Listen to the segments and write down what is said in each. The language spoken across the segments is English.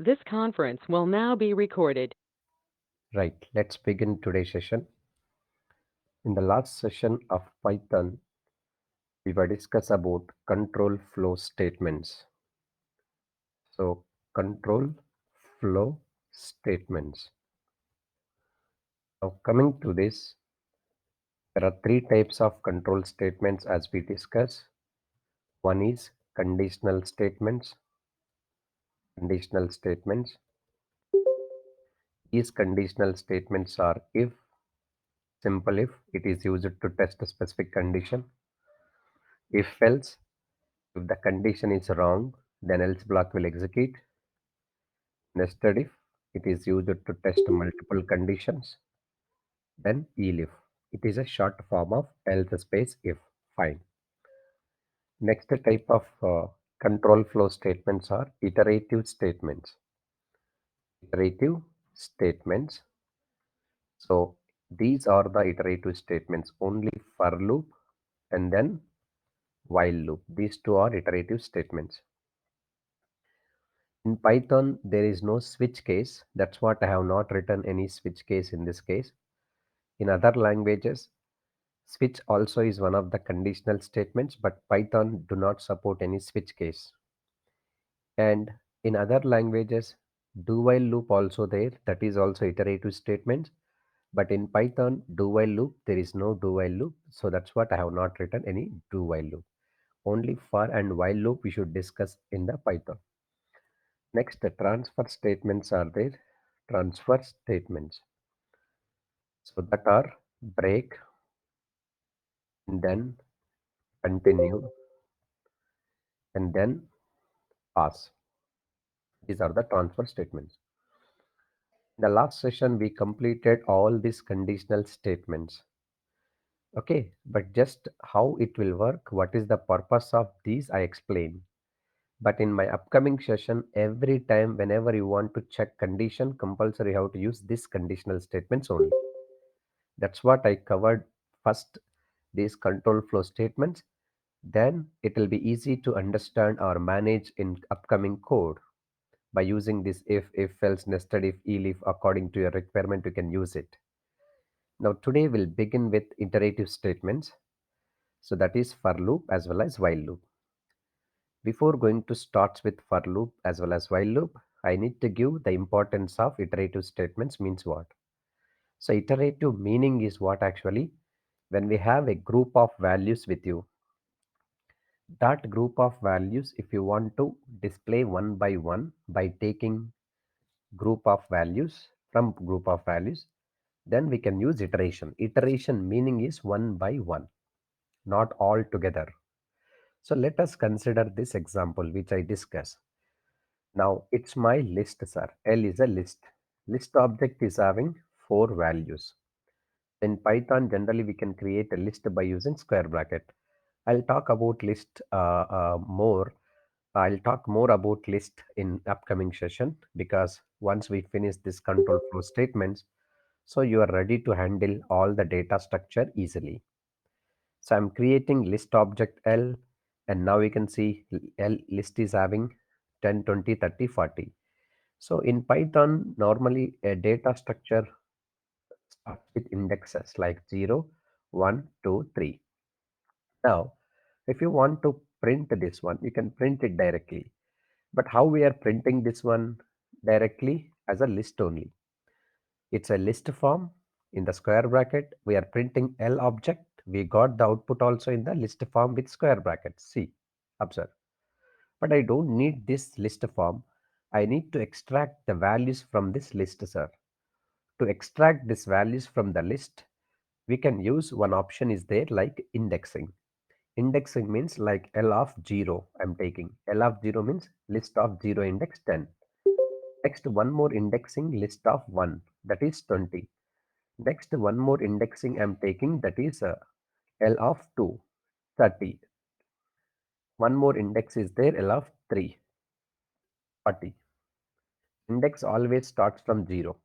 This conference will now be recorded. Right, let's begin today's session. In the last session of Python, we were discuss about control flow statements. So, control flow statements. Now, coming to this, there are three types of control statements as we discuss. One is conditional statements. Conditional statements. These conditional statements are if, simple if, it is used to test a specific condition. If else, if the condition is wrong, then else block will execute. Nested if, it is used to test multiple conditions. Then elif, it is a short form of else space if. Fine. Next type of control flow statements are iterative statements. Iterative statements. So these are the iterative statements, only for loop and then while loop. These two are iterative statements. In Python, there is no switch case. That's what I have not written any switch case in this case. In other languages, switch also is one of the conditional statements, but Python do not support any switch case. And in other languages, do while loop also there. That is also iterative statements. But in Python, do while loop, there is no do while loop. So that's what I have not written any do while loop. Only for and while loop we should discuss in the Python. Next, the transfer statements are there. Transfer statements. So that are break, and then continue, and then pass. These are the transfer statements. In the last session, we completed all these conditional statements. Okay, but just how it will work, what is the purpose of these, I explain. But in my upcoming session, every time whenever you want to check condition, compulsory you have to use this conditional statements only. That's what I covered first, these control flow statements. Then it will be easy to understand or manage in upcoming code. By using this if else, nested if, elif, according to your requirement, you can use it. Now today we'll begin with iterative statements. So that is for loop as well as while loop. Before going to start with for loop as well as while loop, I need to give the importance of iterative statements means what. So iterative meaning is what actually, when we have a group of values with you, that group of values, if you want to display one by one by taking group of values from group of values, then we can use iteration. Iteration meaning is one by one, not all together. So let us consider this example which I discussed. Now it's my list, sir. L is a list. List object is having four values. In Python, generally we can create a list by using square bracket. I'll talk about list more. I'll talk more about list in upcoming session, because once we finish this control flow statements, so you are ready to handle all the data structure easily. So I'm creating list object L, and now we can see L list is having 10, 20, 30, 40. So in Python, normally a data structure starts with indexes like 0, 1, 2, 3. Now, if you want to print this one, you can print it directly. But how we are printing this one directly? As a list only. It's a list form. In the square bracket, we are printing L object. We got the output also in the list form with square brackets. See, observe. But I don't need this list form. I need to extract the values from this list, sir. To extract these values from the list, we can use one option is there like indexing. Indexing means like L of 0 I'm taking. L of 0 means list of 0 index 10. Next one more indexing list of 1, that is 20. Next one more indexing I'm taking, that is L of 2, 30. One more index is there, L of 3, 40. Index always starts from 0,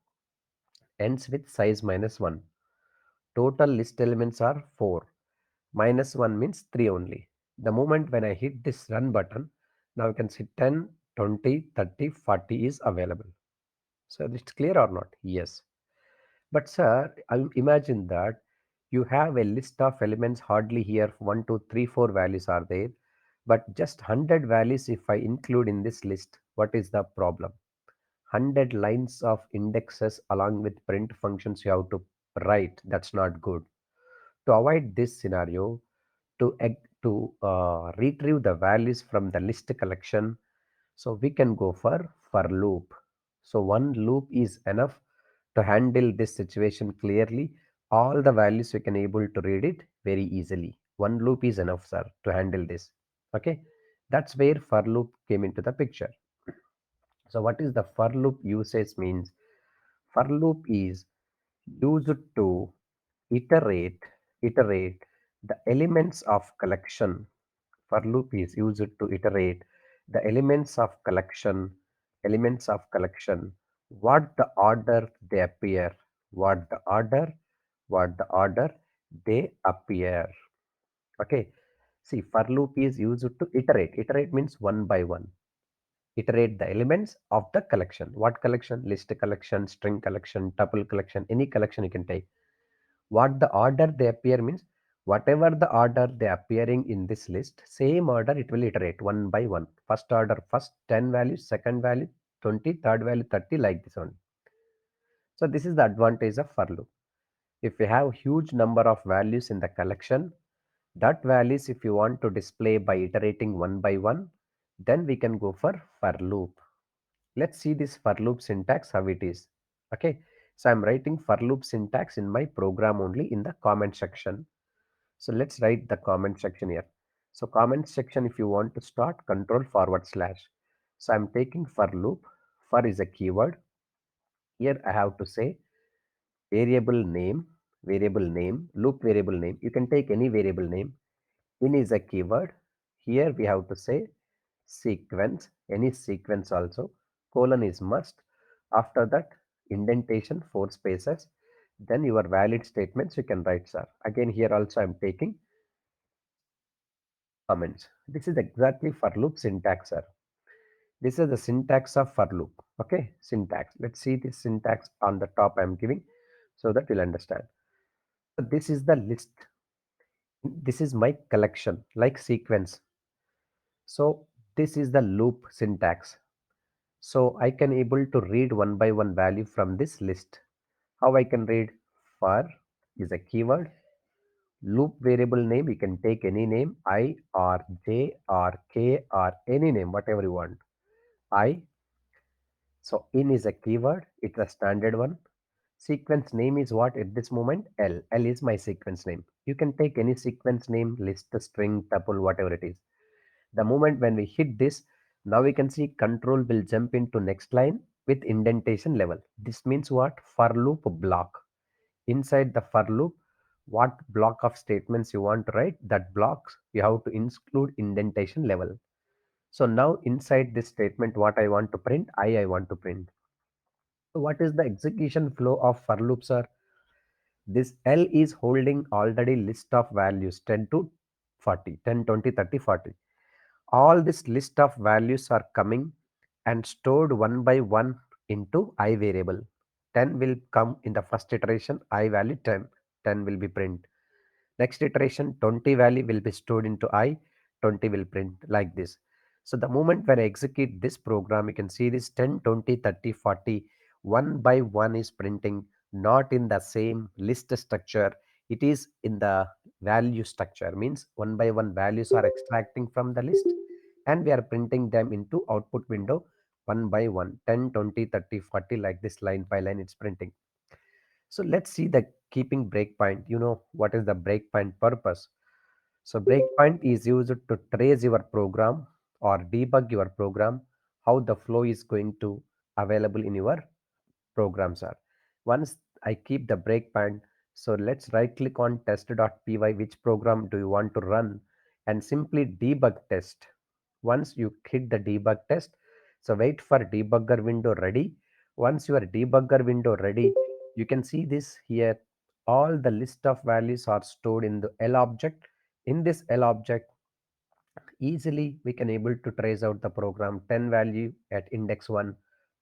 ends with size minus 1. Total list elements are 4. Minus 1 means 3 only. The moment when I hit this run button, now you can see 10, 20, 30, 40 is available. So it's clear or not? Yes. But sir, I imagine that you have a list of elements hardly here, one, two, three, four values are there, but just 100 values if I include in this list, what is the problem? 100 lines of indexes along with print functions you have to write. That's not good. To avoid this scenario, to retrieve the values from the list collection, so we can go for loop. So one loop is enough to handle this situation clearly. All the values we can able to read it very easily. One loop is enough, sir, to handle this. Okay, that's where for loop came into the picture. So what is the for loop usage means? For loop is used to iterate iterate the elements of collection. For loop is used to iterate the elements of collection, what the order they appear, what the order what the order they appear. Okay, see, for loop is used to iterate means one by one iterate the elements of the collection. What collection? List collection, string collection, tuple collection, any collection you can take. What the order they appear means, whatever the order they appearing in this list, same order it will iterate one by one. First order, first 10 values, second value 20, third value 30, like this one. So this is the advantage of for loop. If you have huge number of values in the collection, that values if you want to display by iterating one by one, then we can go for loop. Let's see this for loop syntax, how it is. Okay, so I'm writing for loop syntax in my program only in the comment section. So let's write the comment section here. So comment section, if you want to start, control forward slash. So I'm taking for loop. For is a keyword. Here I have to say variable name, loop variable name. You can take any variable name. In is a keyword. Here we have to say sequence, any sequence also. Colon is must. After that, indentation, four spaces. Then your valid statements you can write, sir. Again, here also I'm taking comments. This is exactly for loop syntax, sir. This is the syntax of for loop. Okay, syntax. Let's see the syntax on the top I'm giving so that you'll understand. So this is the list. This is my collection, like sequence. So this is the loop syntax. So I can able to read one by one value from this list. How I can read? For is a keyword. Loop variable name, you can take any name, I or J or K or any name, whatever you want. I. So in is a keyword, it's a standard one. Sequence name is what at this moment? L. L is my sequence name. You can take any sequence name, list, string, tuple, whatever it is. The moment when we hit this, now we can see control will jump into next line with indentation level. This means what? For loop block. Inside the for loop, what block of statements you want to write, that blocks you have to include indentation level. So now inside this statement, what I want to print, I want to print. So what is the execution flow of for loops are? This L is holding already list of values 10 to 40, 10, 20, 30, 40. All this list of values are coming and stored one by one into I variable. 10 will come in the first iteration, I value 10, 10 will be print. Next iteration 20 value will be stored into I, 20 will print, like this. So the moment when I execute this program, you can see this 10, 20, 30, 40, one by one is printing, not in the same list structure. It is in the value structure, means one by one values are extracting from the list and we are printing them into output window one by one, 10, 20, 30, 40, like this, line by line it's printing. So let's see the keeping breakpoint. You know what is the breakpoint purpose? So breakpoint is used to trace your program or debug your program, how the flow is going to available in your programs are. Once I keep the breakpoint, so let's right click on test.py, which program do you want to run, and simply debug test. Once you hit the debug test, so wait for debugger window ready. Once your debugger window ready, you can see this here. All the list of values are stored in the L object. In this L object, Easily we can able to trace out the program 10 value at index 1,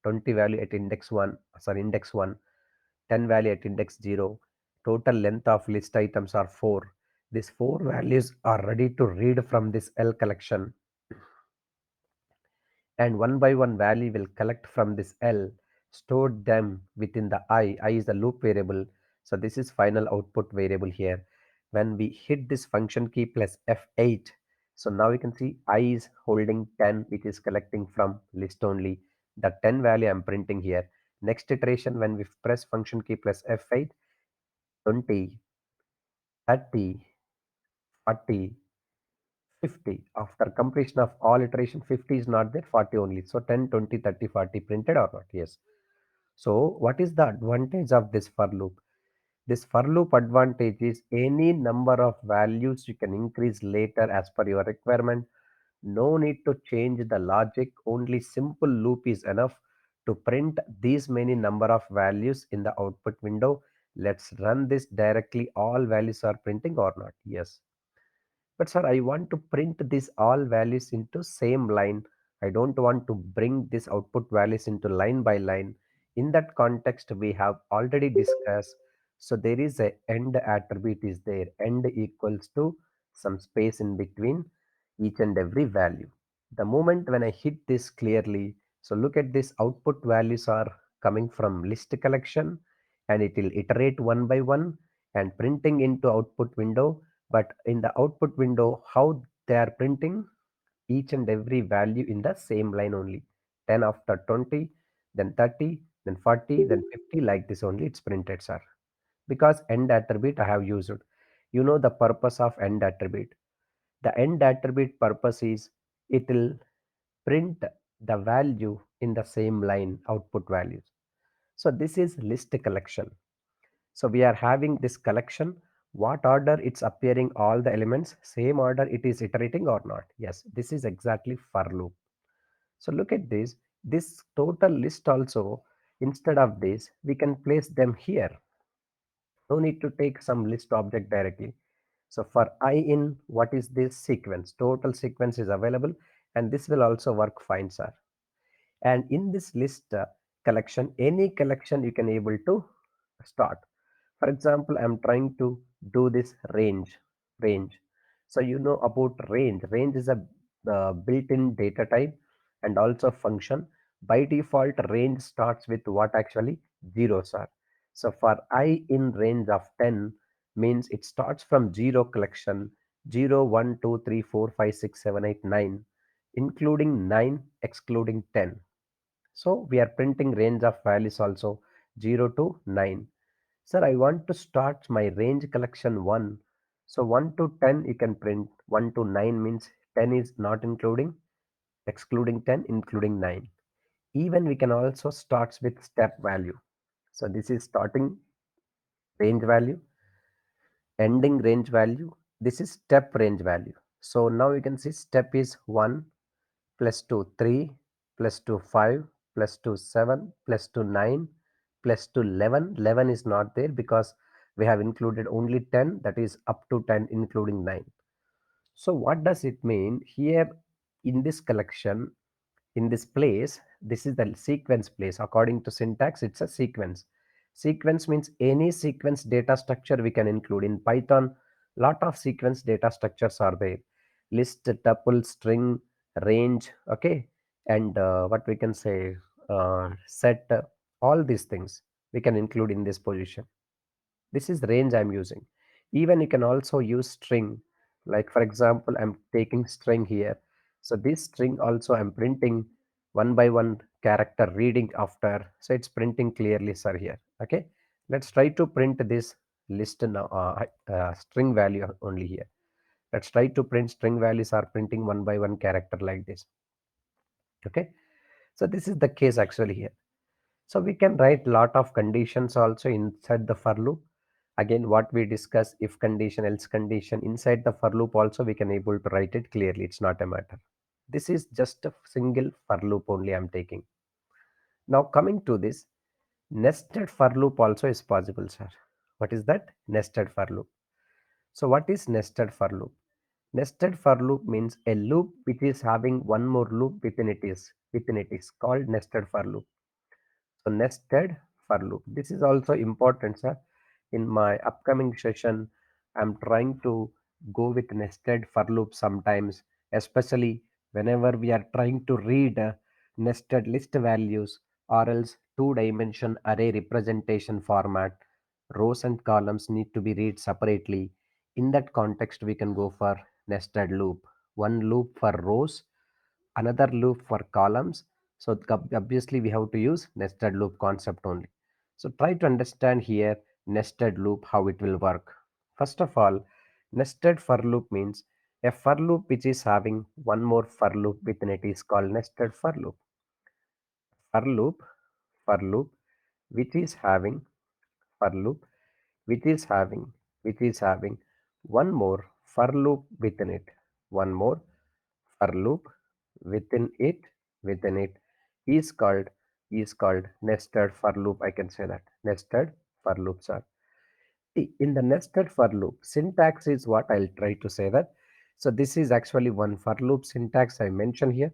20 value at index 1, sorry, index 1, 10 value at index 0. Total length of list items are 4. These 4 values are ready to read from this L collection, and one by one value will collect from this L, store them within the I. I is the loop variable. So this is final output variable here. When we hit this function key plus F8, so now you can see I is holding 10, which is collecting from list only. The 10 value I'm printing here. Next iteration, when we press function key plus F8, 20, 30, 40, 50. After completion of all iteration, 50 is not there, 40 only. So 10, 20, 30, 40 printed or not? Yes. So what is the advantage of this for loop? This for loop advantage is any number of values you can increase later as per your requirement. No need to change the logic. Only simple loop is enough to print these many number of values in the output window. Let's run this directly. All values are printing or not? Yes. But sir, I want to print this all values into same line. I don't want to bring this output values into line by line. In that context, we have already discussed. So there is a end attribute is there. End equals to some space in between each and every value. The moment when I hit this clearly, so look at this output values are coming from list collection, and it will iterate one by one and printing into output window. But in the output window, how they are printing each and every value in the same line only. 10 after 20, then 30, then 40, then 50, like this only it's printed, sir. Because end attribute I have used. You know the purpose of end attribute. The end attribute purpose is it will print the value in the same line output values. So this is list collection. So we are having this collection. What order it's appearing all the elements, same order it is iterating or not? Yes, this is exactly for loop. So look at this. This total list also, instead of this, we can place them here. No need to take some list object directly. So for I in, what is this sequence? Total sequence is available, and this will also work fine, sir. And in this list collection, any collection you can able to start. For example, I'm trying to do this range. So you know about range is a built-in data type and also function. By default, range starts with what? Actually zeros are. So for I in range of 10 means it starts from 0 collection, 0 1 2 3 4 5 6 7 8 9, including 9 excluding 10. So we are printing range of values also 0 to 9. Sir, I want to start my range collection 1. So 1 to 10 you can print, 1 to 9 means 10 is not including, excluding 10, including 9. Even we can also start with step value. So this is starting range value, ending range value. This is step range value. So now you can see step is 1, plus 2 3, plus 2 5, plus 2 7, plus 2 9, plus 2 11. 11 is not there because we have included only 10, that is up to 10 including 9. So what does it mean here? In this collection, in this place, this is the sequence place. According to syntax, it's a sequence. Sequence means any sequence data structure we can include. In Python, lot of sequence data structures are there: list, tuple, string, range, okay, and what we can say, set, all these things we can include in this position. This is range I'm using. Even you can also use string. Like for example, I'm taking string here. So this string also I'm printing one by one character reading after. So it's printing clearly, sir, here. Okay, let's try to print this list now, string value only here. Let's try to print string values are printing one by one character like this. Okay, so this is the case actually here. So we can write lot of conditions also inside the for loop. Again, what we discuss, if condition, else condition, inside the for loop also we can able to write it clearly. It's not a matter. This is just a single for loop only I'm taking. Now coming to this, nested for loop also is possible, sir. What is that? Nested for loop. So what is nested for loop? Nested for loop means a loop which is having one more loop within it is called nested for loop. So nested for loop. This is also important, sir. In my upcoming session, I'm trying to go with nested for loop sometimes, especially whenever we are trying to read nested list values or else two-dimension array representation format. Rows and columns need to be read separately. In that context, we can go for nested loop. One loop for rows, another loop for columns. So obviously we have to use nested loop concept only. So try to understand here nested loop how it will work. First of all, nested for loop means a for loop which is having one more for loop within it is called nested for loop. For loop, for loop which is having for loop which is having which is having one more for loop within it, one more for loop within it within it is called nested for loop. I can say that nested for loops are. See, in the nested for loop syntax is what I'll try to say that. So this is actually one for loop syntax I mentioned here,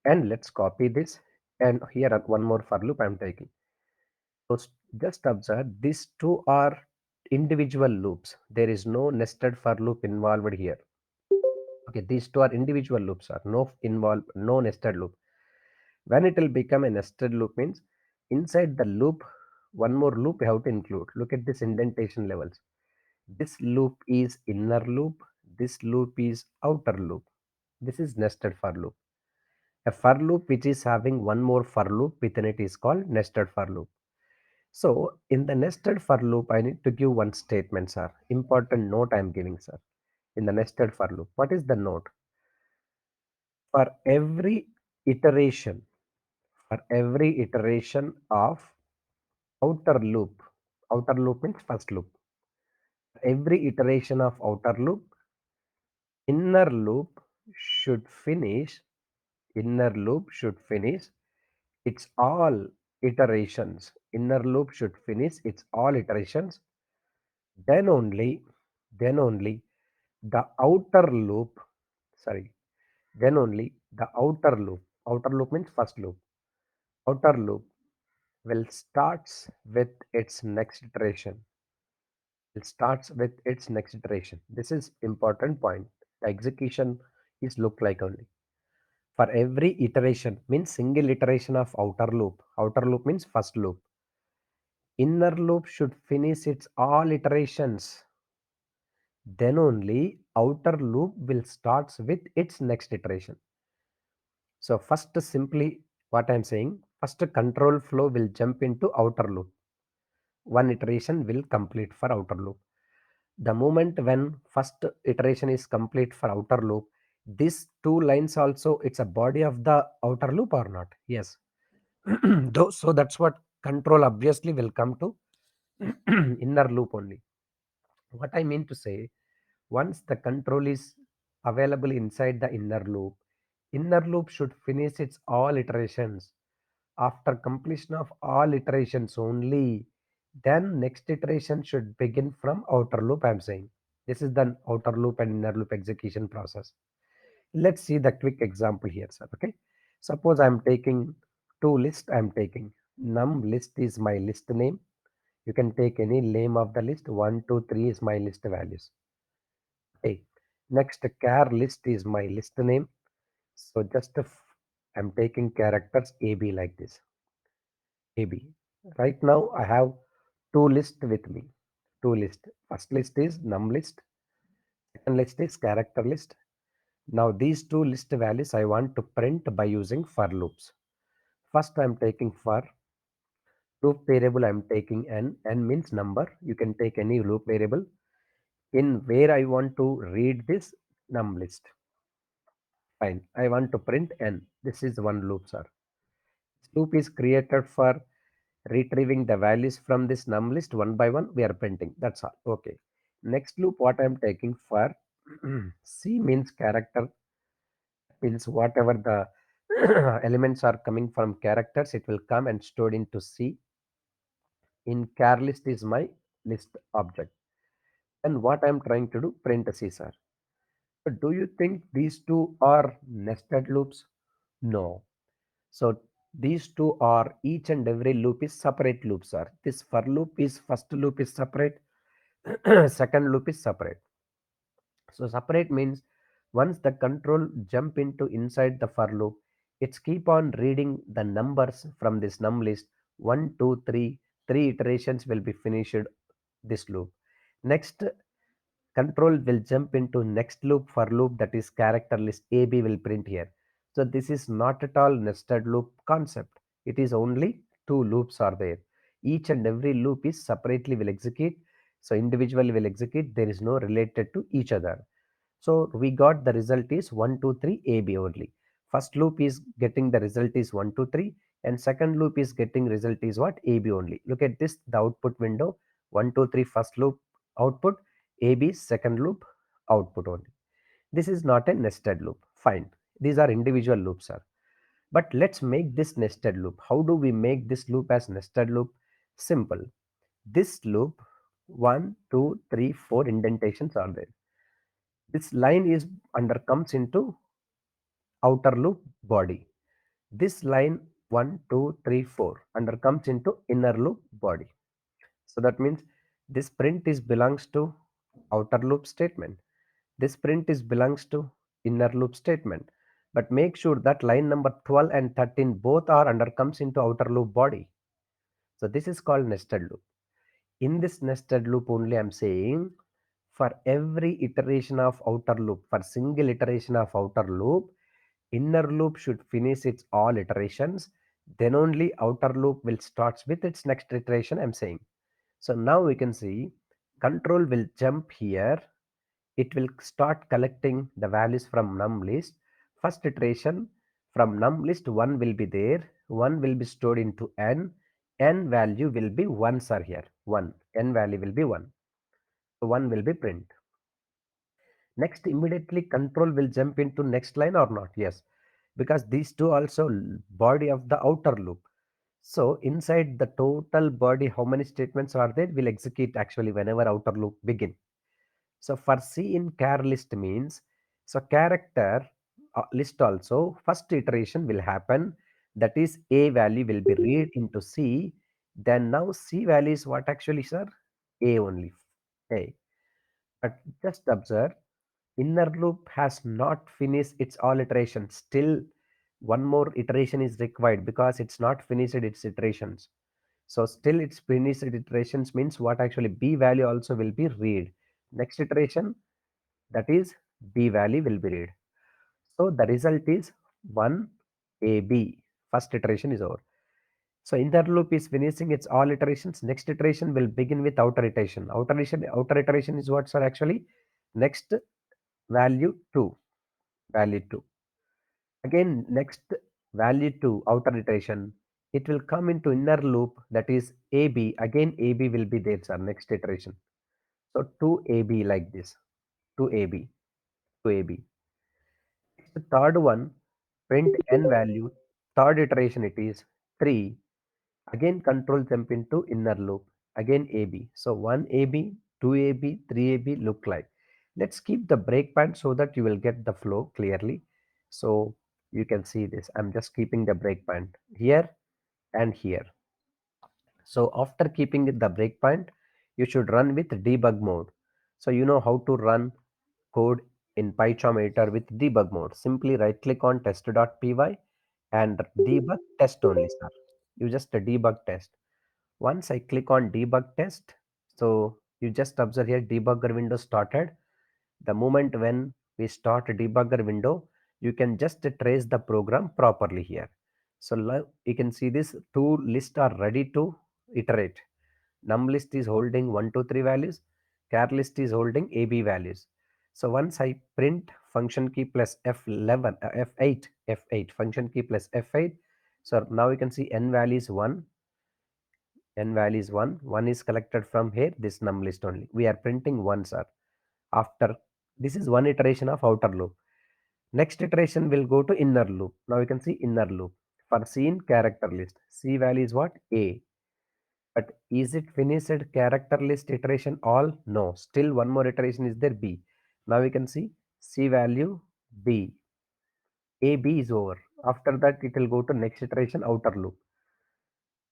and let's copy this, and here one more for loop I'm taking. So just observe these two are individual loops. There is no nested for loop involved here. Okay, these two are individual loops, are no nested loop. When it will become a nested loop means inside the loop, one more loop you have to include. Look at this indentation levels. This loop is inner loop. This loop is outer loop. This is nested for loop. A for loop which is having one more for loop within it is called nested for loop. So in the nested for loop, I need to give one statement, sir. Important note I am giving, sir. In the nested for loop, what is the note? For every iteration, for every iteration of outer loop means first loop. Every iteration of outer loop, inner loop should finish, inner loop should finish its all iterations. Inner loop should finish its all iterations. Then only, then only the outer loop, sorry, then only the outer loop means first loop, outer loop will starts with its next iteration. It starts with its next iteration. This is important point. The execution is look like only. For every iteration means single iteration of outer loop. Outer loop means first loop. Inner loop should finish its all iterations. Then only outer loop will starts with its next iteration. So first simply what I am saying, first control flow will jump into outer loop. One iteration will complete for outer loop. The moment when first iteration is complete for outer loop, these two lines also it's a body of the outer loop or not? Yes. Though, so that's what control obviously will come to inner loop only. What I mean to say, once the control is available inside the inner loop should finish its all iterations. After completion of all iterations only, then next iteration should begin from outer loop. I'm saying this is the outer loop and inner loop execution process. Let's see the quick example here, sir. Okay, suppose I'm taking two lists. I'm taking num list is my list name. You can take any name of the list. 1, 2, 3 is my list values. Okay. Next, char list is my list name. So just I'm taking characters AB like this. AB. Right now I have two lists with me. Two list. First list is num list. Second list is character list. Now these two list values I want to print by using for loops. First I'm taking for loop variable. I'm taking n means number. You can take any loop variable in where I want to read this num list. Fine. I want to print n. This is one loop, sir. This loop is created for retrieving the values from this num list one by one. We are printing. That's all. Okay. Next loop, what I'm taking for C means character, means whatever the elements are coming from characters, it will come and stored into C. In char list is my list object. And what I'm trying to do, print C, sir. But do you think these two are nested loops? No. So these two are each and every loop is separate loops are. This for loop is first loop is separate, second loop is separate. So separate means once the control jump into inside the for loop, it's keep on reading the numbers from this num list. One, two, three, three iterations will be finished this loop. Next control will jump into next loop for loop, that is character list AB will print here. So this is not at all nested loop concept. It is only two loops are there. Each and every loop is separately will execute. So individually will execute. There is no related to each other. So we got the result is 1, 2, 3 AB only. First loop is getting the result is 1, 2, 3, and second loop is getting result is what? AB only. Look at this, the output window. 1, 2, 3 first loop output, AB second loop output only. This is not a nested loop. Fine. These are individual loops, sir. But let's make this nested loop. How do we make this loop as nested loop? Simple. This loop, 1, 2, 3, 4 indentations are there. This line is under comes into outer loop body. This line 1, 2, 3, 4 under comes into inner loop body. So that means this print is belongs to outer loop statement. This print is belongs to inner loop statement. But make sure that line number 12 and 13 both are under comes into outer loop body. So this is called nested loop. In this nested loop only I'm saying for every iteration of outer loop, for single iteration of outer loop, inner loop should finish its all iterations, then only outer loop will starts with its next iteration, I'm saying. So now we can see control will jump here. It will start collecting the values from num list. First iteration from num list 1 will be there. 1 will be stored into n. N value will be 1, sir, here. 1. N value will be 1. So 1 will be print. Next, immediately control will jump into next line or not? Yes, because these two also body of the outer loop. So inside the total body, how many statements are there will execute actually whenever outer loop begin. So for C in char list means, so character list also first iteration will happen, that is A value will be read into C. Then now C value is what actually, sir? A only. A. But just observe, inner loop has not finished its all iterations. Still one more iteration is required because it's not finished its iterations. So still its finished iterations means what actually B value also will be read. Next iteration, that is B value will be read. So the result is 1 AB. First iteration is over. So inner loop is finishing its all iterations. Next iteration will begin with outer iteration. Outer iteration is what, sir, actually? Next value 2. Value 2. Again, next value 2, outer iteration. It will come into inner loop, that is AB. Again, AB will be there, sir, next iteration. So 2AB like this. 2AB. 2AB. The third one, print n value. Third iteration it is 3. Again control jump into inner loop. Again AB. So 1AB, 2AB, 3AB look like. Let's keep the breakpoint so that you will get the flow clearly. So you can see this. I'm just keeping the breakpoint here and here. So after keeping the breakpoint, you should run with debug mode. So you know how to run code in PyCharm editor with debug mode. Simply right click on test.py and debug test only, sir. You just debug test. Once I click on debug test, so you just observe here debugger window started. The moment when we start debugger window, you can just trace the program properly here. So you can see this two lists are ready to iterate. Num list is holding 1, 2, 3 values. Char list is holding AB values. So once I print function key plus F11, F8 function key plus F8. So now you can see n value is 1. N value is 1. 1 is collected from here, this num list only. We are printing 1, sir. After this is one iteration of outer loop. Next iteration will go to inner loop. Now you can see inner loop. For C in character list, C value is what? A. But is it finished character list iteration all? No. Still one more iteration is there, B. Now we can see C value B. A B is over. After that, it will go to next iteration outer loop.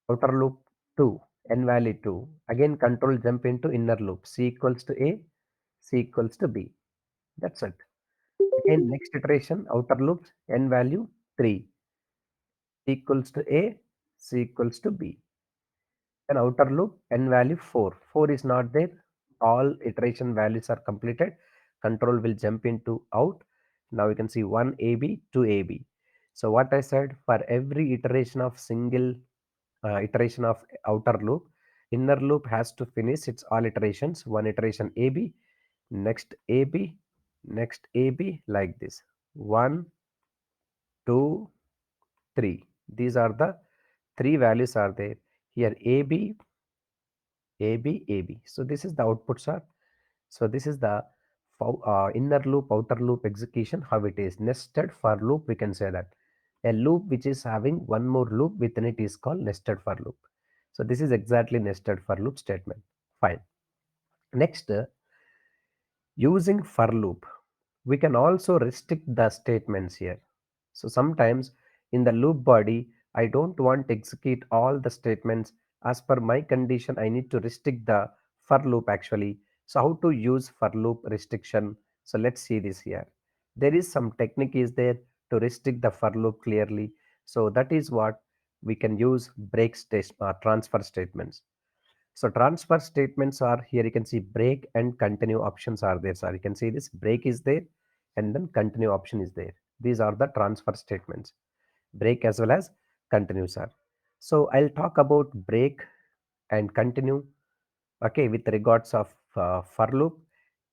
Outer loop 2, n value 2. Again, control jump into inner loop. C equals to A, C equals to B. That's it. Again, next iteration, outer loops, n value 3. C equals to A, C equals to B. Then outer loop, n value 4. 4 is not there. All iteration values are completed. Control will jump into out. Now you can see 1 AB, 2 AB. So what I said, for every iteration of single iteration of outer loop, inner loop has to finish its all iterations. One iteration AB, next AB, next AB, like this. 1, 2, 3. These are the three values are there. Here AB, AB, AB. So this is the outputs are. So this is the inner loop, outer loop execution, how it is. Nested for loop, we can say that. A loop which is having one more loop within it is called nested for loop. So this is exactly nested for loop statement. Fine. Next, using for loop, we can also restrict the statements here. So sometimes in the loop body, I don't want to execute all the statements as per my condition. I need to restrict the for loop actually. So how to use for loop restriction? So let's see this here. There is some technique is there to restrict the for loop clearly. So that is what we can use transfer statements. So transfer statements are here. You can see break and continue options are there. So you can see this break is there and then continue option is there. These are the transfer statements. Break as well as continues are. So I'll talk about break and continue. Okay, with regards of for loop.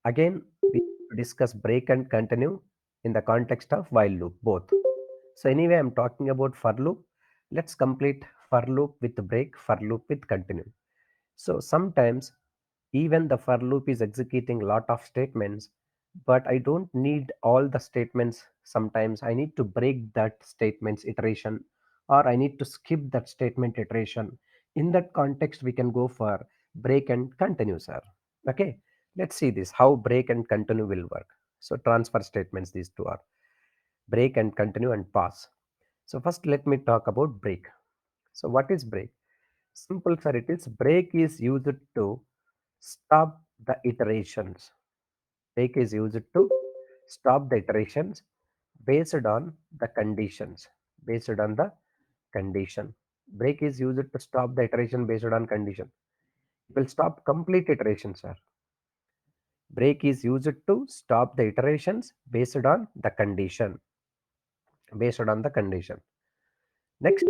Again, we discuss break and continue in the context of while loop both. So anyway, I'm talking about for loop. Let's complete for loop with break, for loop with continue. So sometimes even the for loop is executing lot of statements, but I don't need all the statements. Sometimes I need to break that statement's iteration or I need to skip that statement iteration. In that context, we can go for break and continue, sir. Okay, let's see this how break and continue will work. So transfer statements, these two are break and continue and pause. So first let me talk about break. So what is break? Simple sir, it is break is used to stop the iterations. Break is used to stop the iterations based on the conditions. Based on the condition. Break is used to stop the iteration based on condition. It will stop complete iterations, sir. Break is used to stop the iterations based on the condition. Based on the condition. Next,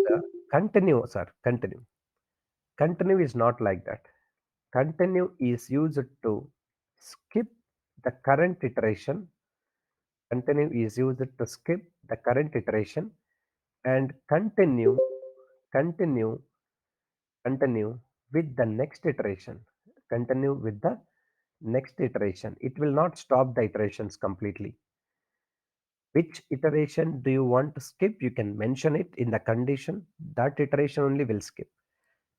continue, sir. Continue. Continue is not like that. Continue is used to skip the current iteration. Continue is used to skip the current iteration and continue, continue with the next iteration. Continue with the next iteration. It will not stop the iterations completely. Which iteration do you want to skip? You can mention it in the condition. That iteration only will skip.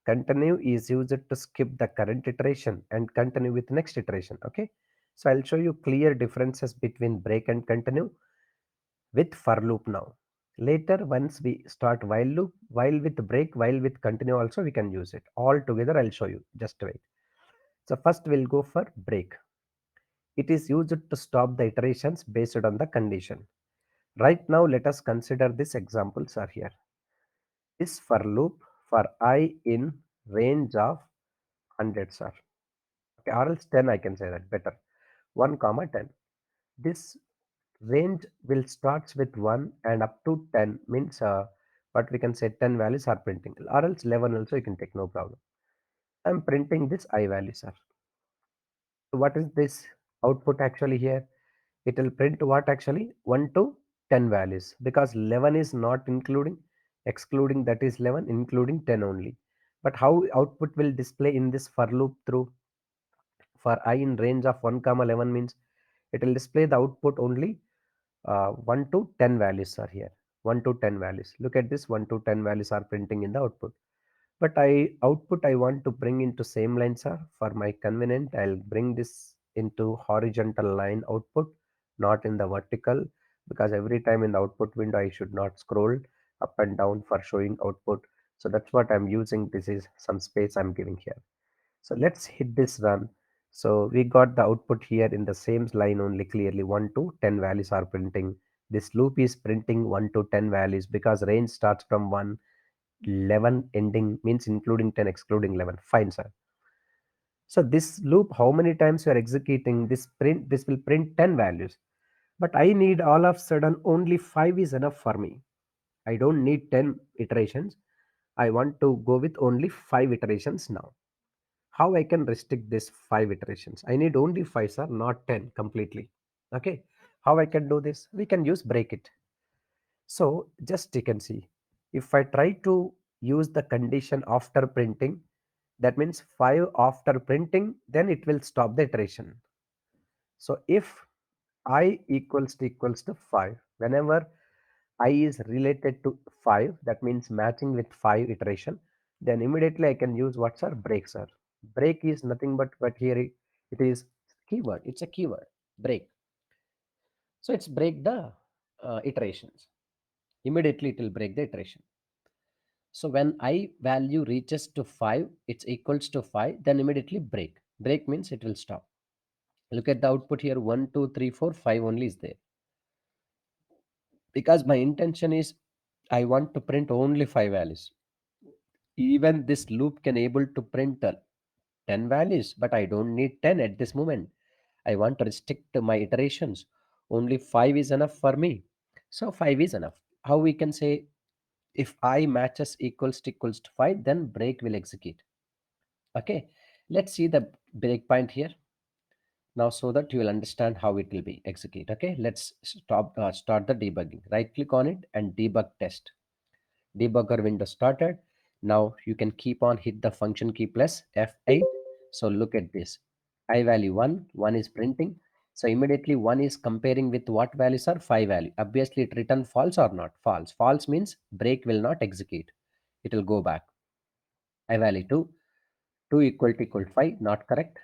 Continue is used to skip the current iteration and continue with next iteration. Okay, so I'll show you clear differences between break and continue with for loop now. Later, once we start while loop, while with break, while with continue also we can use it all together. I'll show you, just wait. So first we'll go for break. It is used to stop the iterations based on the condition. Right now let us consider this examples are here. This for loop for I in range of hundreds are. Okay, or else 10, I can say that better. 1 comma 10. This range will starts with 1 and up to 10 means what we can say 10 values are printing, or else 11 also you can take, no problem. I'm printing this I values are. So what is this output actually here? It will print what actually 1 to 10 values because 11 is not including, excluding that is 11, including 10 only. But how output will display in this for loop through for I in range of 1 comma 11 means it will display the output only 1 to 10 values are here. 1 to 10 values. Look at this, 1 to 10 values are printing in the output. But I want to bring into same line, sir. For my convenient, I'll bring this into horizontal line output. not in the vertical, because every time in the output window I should not scroll up and down for showing output. So that's what I'm using. This is some space I'm giving here. So let's hit this run. So we got the output here in the same line only, clearly 1 to 10 values are printing. This loop is printing 1 to 10 values because range starts from 1, 11 ending means including 10, excluding 11. Fine, sir. So this loop, how many times you are executing this print, this will print 10 values. But I need all of a sudden only 5 is enough for me. I don't need 10 iterations. I want to go with only 5 iterations now. How I can restrict this 5 iterations? I need only 5, sir, not 10 completely. Okay. How I can do this? We can use break it. So just you can see, if I try to use the condition after printing, that means 5 after printing, then it will stop the iteration. So if I equals to 5, whenever I is related to 5, that means matching with 5 iteration, then immediately I can use what's our break, sir. Break is nothing but here it is keyword. It's a keyword break. So it's break the iterations. Immediately it will break the iteration. So when I value reaches to 5, it's equals to 5, then immediately break. Break means it will stop. Look at the output here, 1, 2, 3, 4, 5 only is there. Because my intention is I want to print only 5 values. Even this loop can able to print 10 values, but I don't need 10 at this moment. I want to restrict my iterations. Only 5 is enough for me. So 5 is enough. How we can say, if I matches equals to 5, then break will execute. Okay, let's see the breakpoint here now so that you will understand how it will be execute. Okay, let's start the debugging. Right click on it and debug test. Debugger window started. Now you can keep on hit the function key plus F8. So look at this. I value 1, 1 is printing. So immediately 1 is comparing with what values are 5 value. Obviously it return false or not. False. False means break will not execute. It will go back. I value 2. 2 equal to 5. Not correct.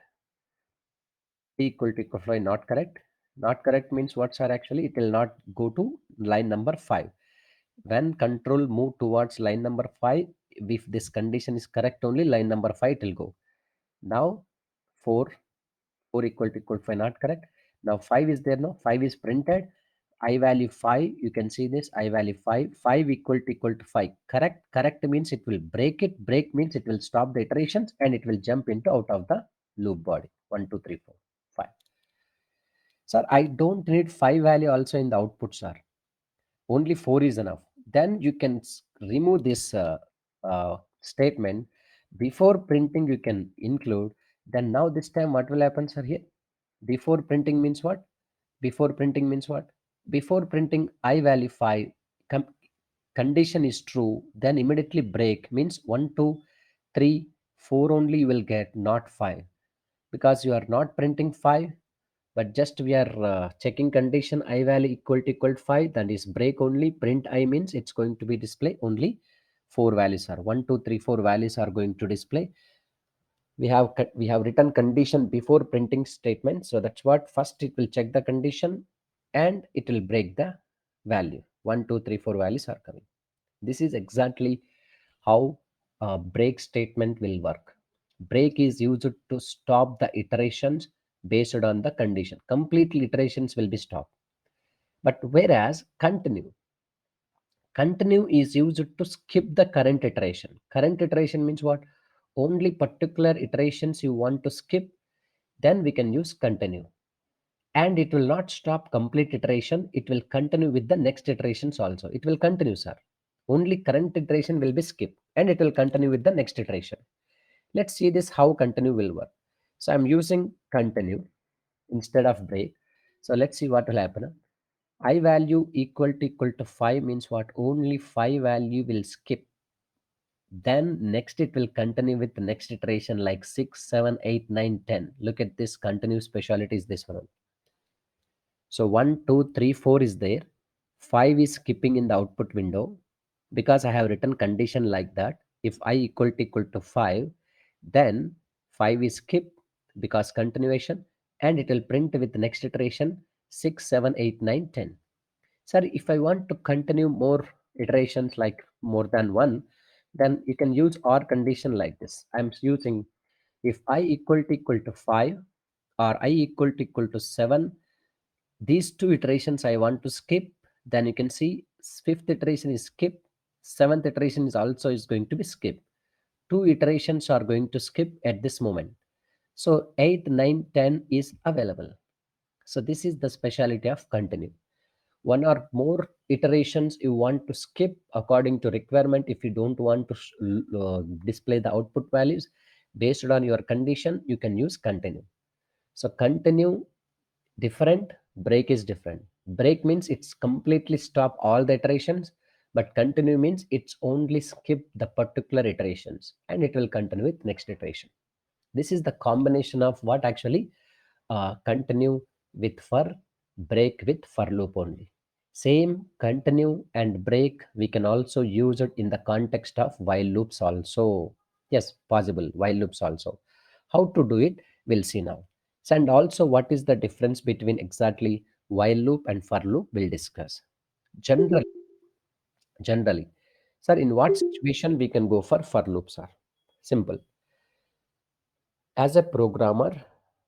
P equal to 5. Not correct. Not correct means what, sir? Actually it will not go to line number 5. When control move towards line number 5, if this condition is correct only, line number 5 it will go. Now 4, 4 equal to 5, not correct. Now 5 is there, no, 5 is printed. I value 5, you can see this, I value 5, 5 equal to 5, correct. Correct means it will break it. Break means it will stop the iterations and it will jump into out of the loop body. 1 2 3 4 5. Sir, I don't need 5 value also in the output, sir. Only 4 is enough. Then you can remove this statement. Before printing you can include. Then now this time what will happen, sir? Here before printing means what? Before printing means what? Before printing I value 5, condition is true, then immediately break means 1 2 3 4 only you will get, not 5, because you are not printing 5, but just we are checking condition I value equal to 5, that is break only. Print I means it's going to be display only 4 values are 1 2 3 4 values are going to display. We have written condition before printing statement, so that's what first it will check the condition and it will break the value. 1 2 3 4 values are coming. This is exactly how a break statement will work. Break is used to stop the iterations based on the condition. Complete iterations will be stopped. But whereas continue is used to skip the current iteration. Current iteration means what? Only particular iterations you want to skip, then we can use continue. And it will not stop complete iteration. It will continue with the next iterations also. It will continue, sir. Only current iteration will be skipped and it will continue with the next iteration. Let's see this how continue will work. So I'm using continue instead of break. So let's see what will happen. I value equal to 5 means what? Only 5 value will skip. Then next it will continue with the next iteration like 6, 7, 8, 9, 10. Look at this continue speciality is this one. So 1, 2, 3, 4 is there. 5 is skipping in the output window because I have written condition like that. If I equal to 5, then 5 is skipped because continuation and it will print with the next iteration 6, 7, 8, 9, 10. Sir, if I want to continue more iterations like more than one, then you can use or condition like this. I'm using if I equal to 5 or I equal to 7, these two iterations I want to skip, then you can see fifth iteration is skip, seventh iteration is also is going to be skip. Two iterations are going to skip at this moment. So 8, 9, 10 is available. So this is the speciality of continue. One or more iterations you want to skip according to requirement if you don't want to display the output values based on your condition, you can use continue. So continue different, break is different. Break means it's completely stop all the iterations, but continue means it's only skip the particular iterations and it will continue with next iteration. This is the combination of what actually continue with for, break with for loop only. Same continue and break we can also use it in the context of while loops also. Yes, possible while loops also. How to do it, we'll see now. And also what is the difference between exactly while loop and for loop, we'll discuss. Generally generally sir, in what situation we can go for loops are simple. As a programmer,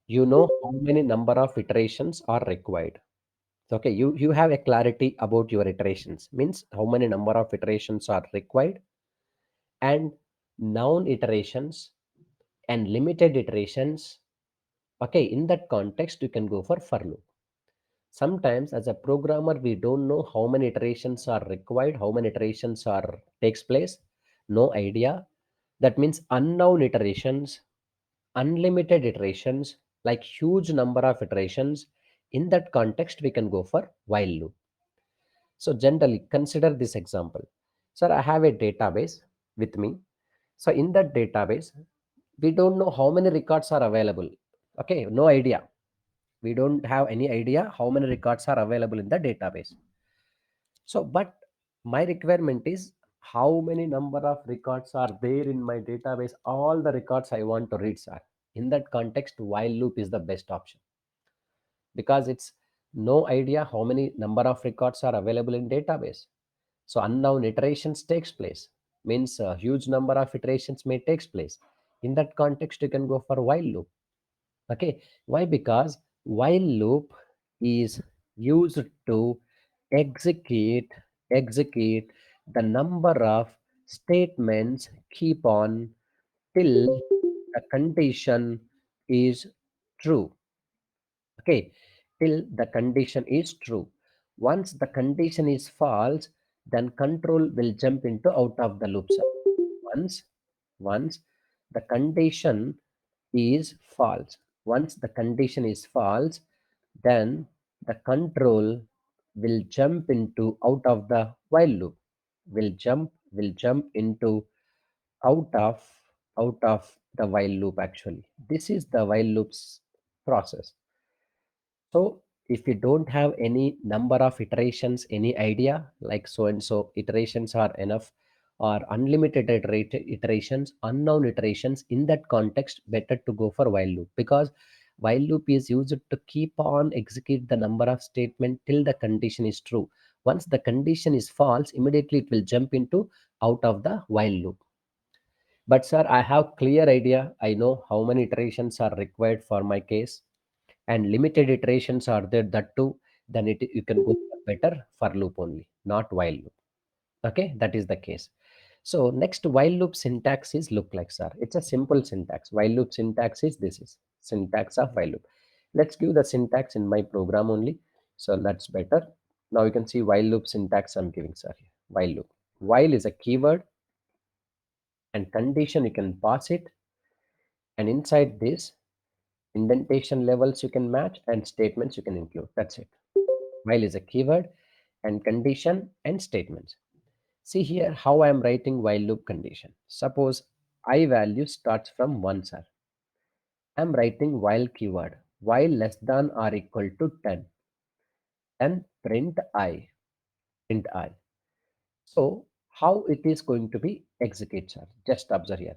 you know how many number of iterations are required. Okay, you have a clarity about your iterations, means how many number of iterations are required, and known iterations and limited iterations. Okay, in that context, you can go for loop. Sometimes as a programmer, we don't know how many iterations are required, how many iterations are takes place, no idea. That means unknown iterations, unlimited iterations, like huge number of iterations. In that context, we can go for while loop. So generally consider this example. Sir, I have a database with me. So in that database, we don't know how many records are available. Okay, no idea. We don't have any idea how many records are available in the database. So, but my requirement is how many number of records are there in my database, all the records I want to read, sir. In that context, while loop is the best option because it's no idea how many number of records are available in database. So unknown iterations takes place, means a huge number of iterations may takes place. In that context, you can go for while loop. Okay, why? Because while loop is used to execute execute the number of statements keep on till the condition is true. Okay, till the condition is true. Once the condition is false, then control will jump into out of the loop, sir. Once once the condition is false, once the condition is false, then the control will jump into out of the while loop, will jump into out of the while loop. Actually, this is the while loops process. So if you don't have any number of iterations, any idea like so and so iterations are enough or unlimited iterations, unknown iterations, in that context, better to go for while loop because while loop is used to keep on execute the number of statement till the condition is true. Once the condition is false, immediately it will jump into out of the while loop. But sir, I have clear idea. I know how many iterations are required for my case and limited iterations are there that too, then you can go for better for loop only, not while loop. Okay, that is the case. So next while loop syntax is look like, sir. It's a simple syntax. While loop syntax is this is syntax of while loop. Let's give the syntax in my program only. So that's better. Now you can see while loop syntax I'm giving, sir. While loop. While is a keyword and condition you can pass it, and inside this indentation levels you can match and statements you can include. That's it. While is a keyword and condition and statements. See here how I am writing while loop condition. Suppose I value starts from 1, sir. I am writing while keyword while less than or equal to 10 and print I. So how it is going to be executed, sir? Just observe here.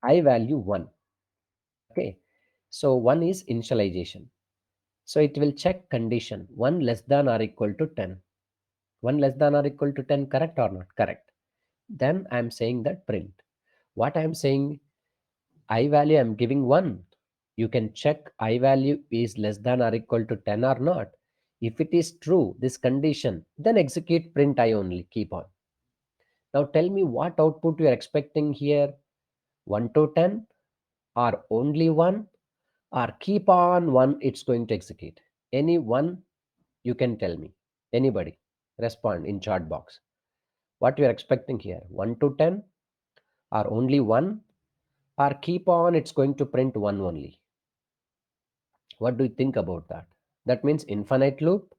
I value 1. Okay. So 1 is initialization. So it will check condition 1 less than or equal to 10. 1 less than or equal to 10, correct or not? Correct. Then I'm saying that print. What I'm saying, I value I'm giving 1. You can check I value is less than or equal to 10 or not. If it is true, this condition, then execute print I only, keep on. Now tell me what output you are expecting here, 1 to 10 or only 1 or keep on 1 it's going to execute. Any one you can tell me. Anybody respond in chat box. What you are expecting here, 1 to 10 or only 1 or keep on it's going to print 1 only. What do you think about that? That means infinite loop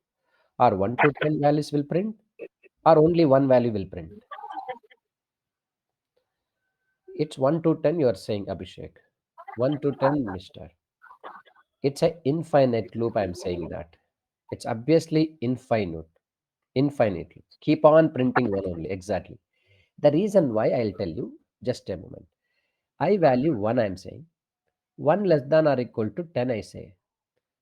or 1 to 10 values will print or only one value will print. It's 1 to 10 you are saying, Abhishek. 1 to 10, mister. It's an infinite loop, I'm saying that. It's obviously infinite. Infinitely. Keep on printing one only. Exactly. The reason why I'll tell you, just a moment. I value 1, I'm saying. 1 less than or equal to 10, I say.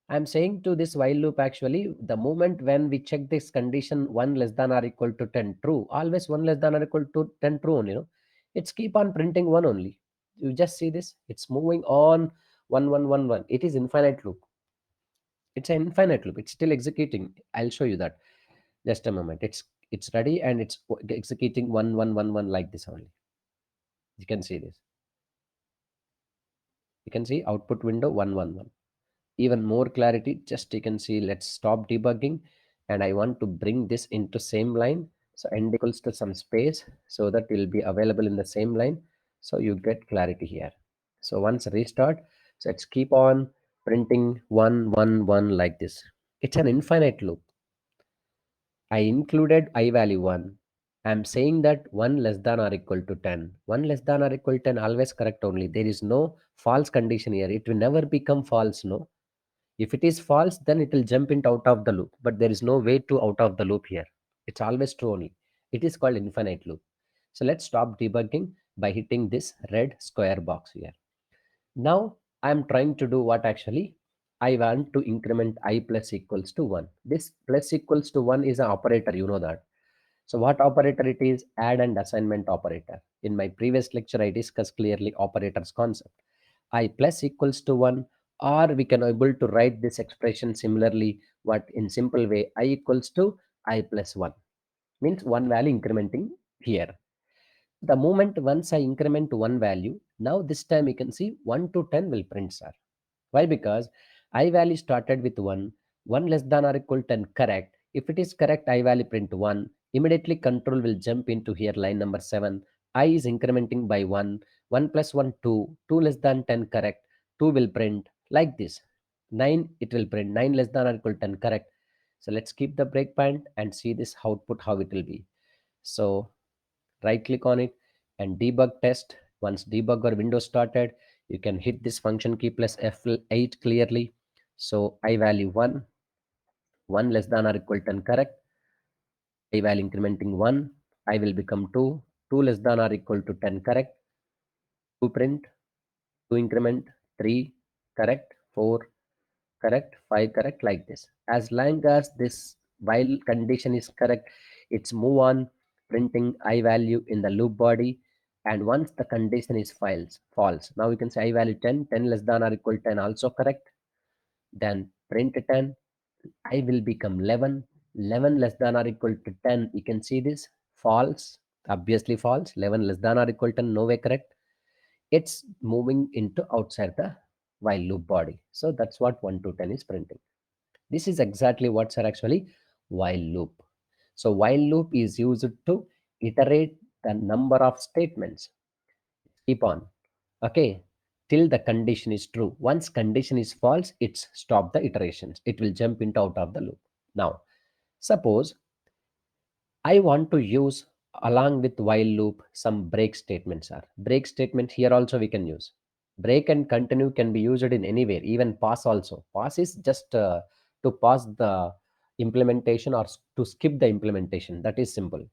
I'm saying to this while loop actually, the moment when we check this condition 1 less than or equal to 10 true, always 1 less than or equal to 10 true only, it's keep on printing 1 only. You just see this, it's moving on 1 1 1 1. It is infinite loop. It's an infinite loop. It's still executing. I'll show you that. Just a moment. It's ready and it's executing 1 1 1 1 like this only. You can see this. You can see output window 1 1 1. Even more clarity, just you can see, let's stop debugging and I want to bring this into same line. So end equals to some space so that it will be available in the same line. So you get clarity here. So once restart, so let's keep on printing 1 1 1 like this. It's an infinite loop. I included I value 1. I'm saying that 1 less than or equal to 10. 1 less than or equal to 10 always correct only. There is no false condition here. It will never become false, no. If it is false, then it will jump into out of the loop. But there is no way to out of the loop here. It's always true only. It is called infinite loop. So let's stop debugging by hitting this red square box here. Now I'm trying to do what actually? I want to increment I plus equals to 1. This plus equals to 1 is an operator, you know that. So what operator it is? Add and assignment operator. In my previous lecture, I discussed clearly operators concept. I plus equals to 1, or we can able to write this expression similarly, what in simple way, I equals to I plus 1. Means one value incrementing here. The moment once I increment one value, now this time you can see 1 to 10 will print, sir. Why? Because I value started with 1, 1 less than or equal to 10, correct. If it is correct, I value print 1. Immediately control will jump into here line number 7. I is incrementing by 1, 1 plus 1, 2, 2 less than 10, correct. 2 will print like this. 9 it will print, 9 less than or equal to 10, correct. So let's keep the breakpoint and see this output how it will be. So right click on it and debug test. Once debugger window started, you can hit this function key plus F8 clearly. So I value 1, 1 less than or equal to 10, correct. I value incrementing 1, I will become 2, 2 less than or equal to 10, correct. 2 print, 2 increment, 3, correct, 4, correct, 5, correct, like this. As long as this while condition is correct, it's move on printing I value in the loop body. And once the condition is false, now you can say I value 10, 10 less than or equal to 10 also correct. Then print 10, I will become 11, 11 less than or equal to 10. You can see this false, obviously false, 11 less than or equal to 10, no way correct. It's moving into outside the while loop body. So that's what 1 to 10 is printing. This is exactly what's actually while loop. So while loop is used to iterate the number of statements. Keep on. Okay. Till the condition is true. Once condition is false, it's stop the iterations. It will jump into out of the loop. Now, suppose I want to use along with while loop some break statements are. Break statement here also we can use. Break and continue can be used in anywhere, even pause also. Pause is just to pause the implementation or to skip the implementation. That is simple.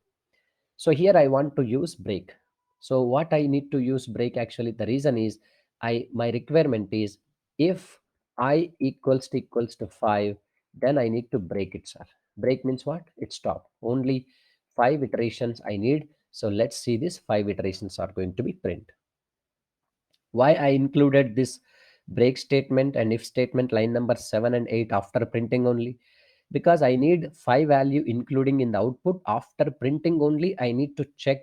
So here I want to use break. So what I need to use break actually, the reason is my requirement is if I equals to 5, then I need to break it, sir. Break means what? It stop. Only 5 iterations I need. So let's see this 5 iterations are going to be print. Why I included this break statement and if statement line number 7 and 8 after printing only? Because I need 5 value including in the output. After printing only, I need to check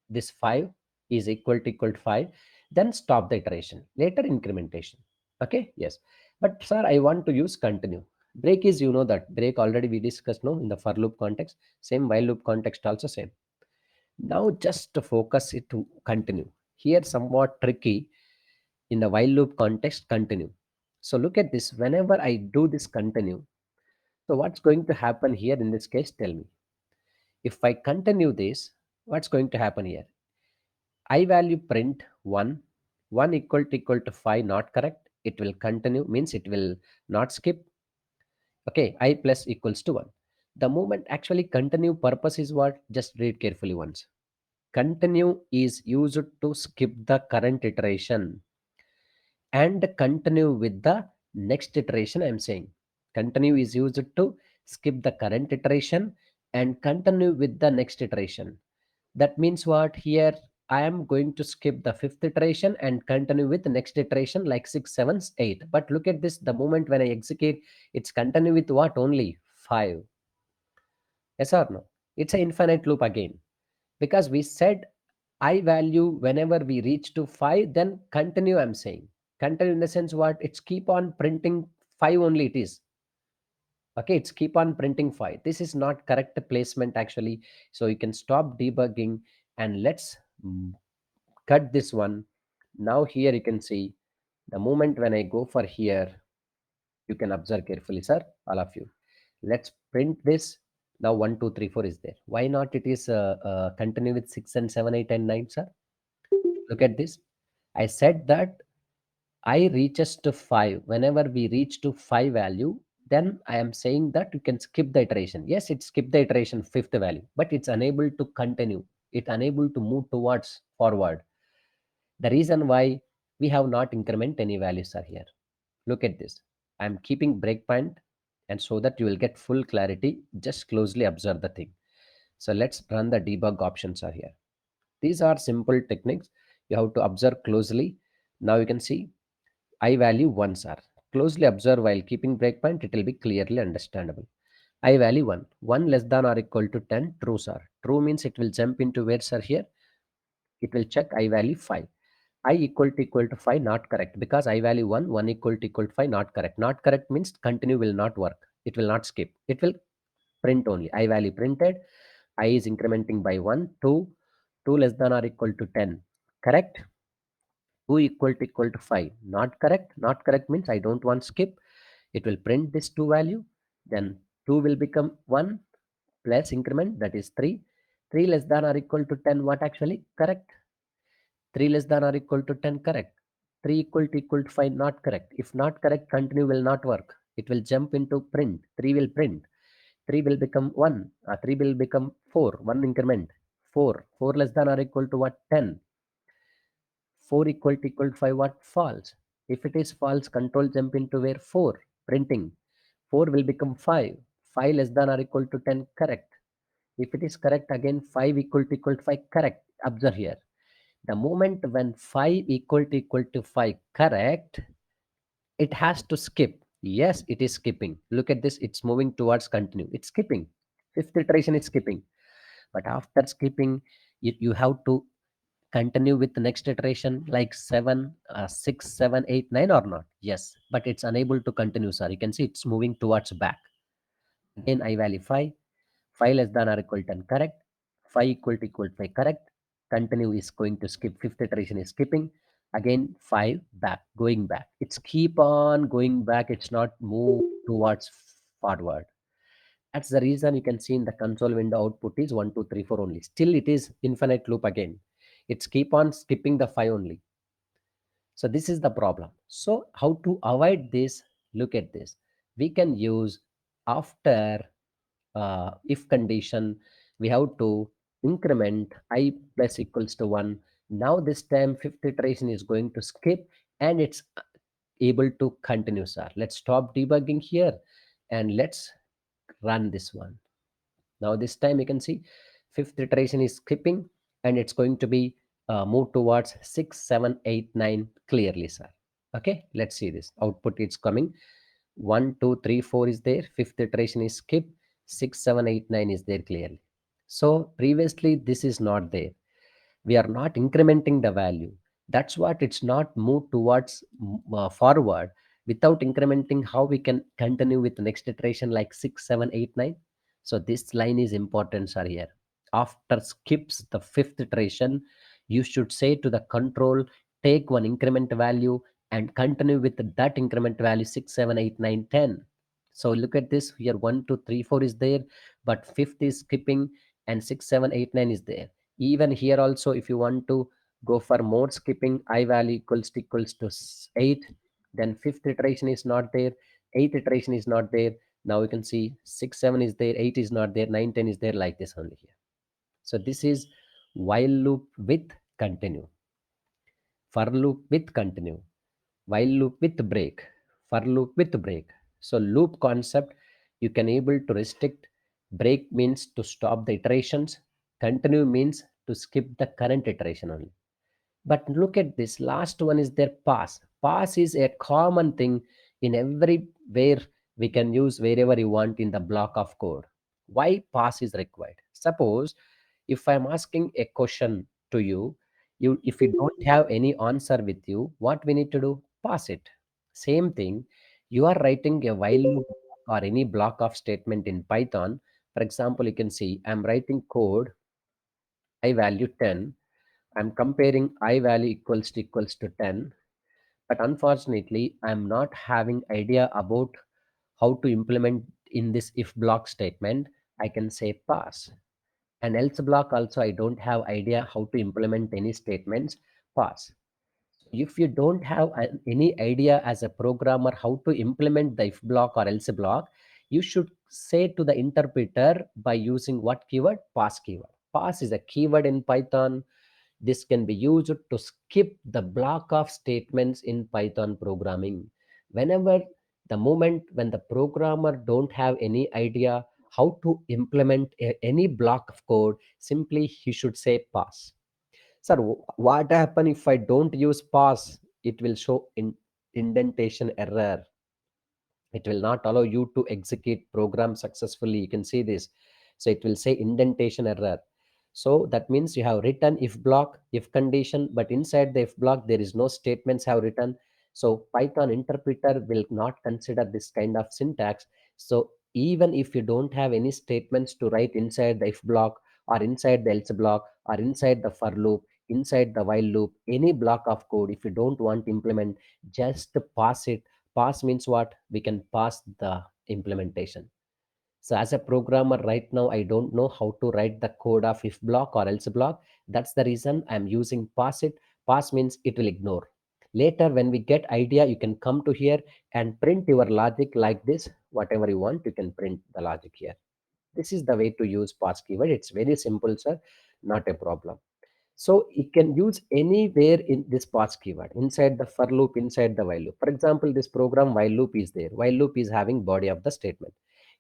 this 5 is equal to 5, then stop the iteration, later incrementation. Okay, yes. But sir, I want to use continue. Break is, you know, that break already we discussed, no, in the for loop context. Same while loop context also same. Now just to focus it to continue. Here somewhat tricky in the while loop context, continue. So look at this. Whenever I do this continue, so what's going to happen here in this case? Tell me. If I continue this, what's going to happen here? I value print 1, 1 equal to 5, not correct. It will continue, means it will not skip. Okay, I plus equals to 1. The moment actually continue purpose is what? Just read carefully once. Continue is used to skip the current iteration and continue with the next iteration. I'm saying continue is used to skip the current iteration and continue with the next iteration. That means what? Here I am going to skip the fifth iteration and continue with the next iteration like 6 7 8. But look at this, the moment when I execute, it's continue with what? Only 5. Yes or no? It's an infinite loop again, because we said I value whenever we reach to 5, then continue. I'm saying continue in the sense what? It's keep on printing 5 only it is. Okay, it's keep on printing 5. This is not correct placement actually. So you can stop debugging and let's cut this one. Now here you can see the moment when I go for here, you can observe carefully, sir, all of you. Let's print this. Now 1 2 3 4 is there. Why not it is continue with 6 and 7 8 and 9, sir? Look at this. I said that I reaches to 5. Whenever we reach to 5 value, then I am saying that you can skip the iteration. Yes, it skip the iteration fifth value, but it's unable to continue. It unable to move towards forward. The reason why we have not increment any values are here. Look at this. I'm keeping breakpoint and so that you will get full clarity. Just closely observe the thing. So let's run the debug options are here. These are simple techniques. You have to observe closely. Now you can see I value 1 sir. Closely observe while keeping breakpoint, it will be clearly understandable. I value 1. 1 less than or equal to 10, true sir. True means it will jump into where sir here. It will check I value 5. I equal to 5, not correct, because I value 1, 1 equal to 5, not correct. Not correct means continue will not work. It will not skip. It will print only. I value printed. I is incrementing by 1, 2, 2 less than or equal to 10. Correct? 2 equal to 5. Not correct. Not correct means I don't want skip. It will print this 2 value. Then 2 will become 1 plus increment, that is 3. 3 less than or equal to 10. What actually? Correct. 3 less than or equal to 10. Correct. 3 equal to 5. Not correct. If not correct, continue will not work. It will jump into print. 3 will print. 3 will become 1. 3 will become 4. 1 increment. 4. 4 less than or equal to what? 10. 4 equal to 5, what? False. If it is false, control jump into where? 4. Printing. 4 will become 5. 5 less than or equal to 10. Correct. If it is correct, again 5 equal to 5. Correct. Observe here. The moment when 5 equal to 5 correct, it has to skip. Yes, it is skipping. Look at this. It's moving towards continue. It's skipping. Fifth iteration is skipping. But after skipping, you have to continue with the next iteration like 7 6 7 8 9 or not? Yes, but it's unable to continue, sir. You can see it's moving towards back. Again I value 5. 5 less than or equal to 10. Correct. 5 equal to 5. Correct. Continue is going to skip. Fifth iteration is skipping. Again 5 back, going back. It's keep on going back. It's not move towards forward. That's the reason you can see in the console window output is 1 2 3 4 only. Still it is infinite loop again. It's keep on skipping the 5 only. So this is the problem. So how to avoid this? Look at this. We can use after if condition, we have to increment I plus equals to 1. Now this time fifth iteration is going to skip and it's able to continue, sir. Let's stop debugging here and let's run this one. Now this time you can see fifth iteration is skipping and it's going to be moved towards 6, 7, 8, 9 clearly, sir. Okay, let's see this. Output is coming. 1, 2, 3, 4 is there. Fifth iteration is skip. 6, 7, 8, 9 is there clearly. So previously this is not there. We are not incrementing the value. That's what it's not moved towards forward without incrementing. How we can continue with the next iteration like 6, 7, 8, 9? So this line is important, sir. Here after skips the fifth iteration, you should say to the control, take one increment value and continue with that increment value 6, 7, 8, 9, 10. So look at this here, 1, 2, 3, 4 is there, but fifth is skipping and 6, 7, 8, 9 is there. Even here also, if you want to go for more skipping, I value equals to 8, then fifth iteration is not there, eighth iteration is not there. Now you can see 6, 7 is there, 8 is not there, 9, 10 is there, like this only here. So this is while loop with continue, for loop with continue, while loop with break, for loop with break. So loop concept, you can able to restrict. Break means to stop the iterations, continue means to skip the current iteration only. But look at this last one is their pass. Pass is a common thing in everywhere. We can use wherever you want in the block of code. Why pass is required? Suppose if I'm asking a question to you, you if you don't have any answer with you, what we need to do? Pass it. Same thing, you are writing a while loop or any block of statement in Python. For example, you can see I'm writing code I value 10. I'm comparing I value equals to 10, but unfortunately, I'm not having idea about how to implement in this if block statement. I can say pass. And else block also, I don't have idea how to implement any statements, pass. If you don't have any idea as a programmer how to implement the if block or else block, you should say to the interpreter by using what keyword? Pass keyword. Pass is a keyword in Python. This can be used to skip the block of statements in Python programming. Whenever the moment when the programmer don't have any idea how to implement any block of code, simply he should say pass. Sir, what happen if I don't use pass? It will show indentation error. It will not allow you to execute program successfully. You can see this. So it will say indentation error. So that means you have written if block, if condition, but inside the if block there is no statements have written. So Python interpreter will not consider this kind of syntax. So even if you don't have any statements to write inside the if block or inside the else block or inside the for loop, inside the while loop, any block of code, if you don't want to implement, just pass it. Pass means what? We can pass the implementation. So as a programmer right now, I don't know how to write the code of if block or else block. That's the reason I'm using pass it. Pass means it will ignore. Later, when we get idea, you can come to here and print your logic like this. Whatever you want, you can print the logic here. This is the way to use pass keyword. It's very simple, sir. Not a problem. So it can use anywhere in this pass keyword, inside the for loop, inside the while loop. For example, this program while loop is there. While loop is having body of the statement.